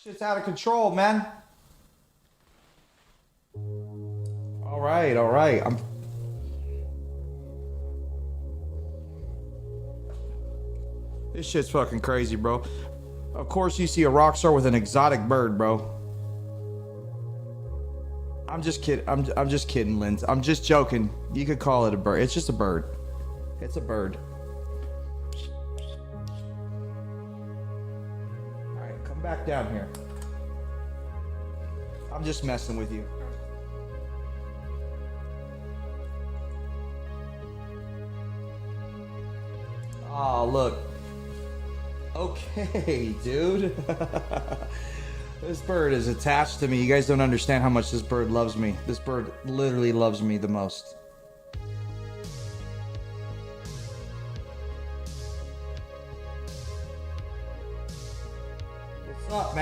Shit's out of control, man. All right, all right. This shit's fucking crazy, bro. Of course you see a rock star with an exotic bird, bro. I'm just kidding. I'm just kidding, Linz. I'm just joking. You could call it a bird. It's just a bird. It's a bird. All right, come back down here. I'm just messing with you. Oh, look. Okay, dude. This bird is attached to me. You guys don't understand how much this bird loves me. This bird literally loves me the most. What's up, man?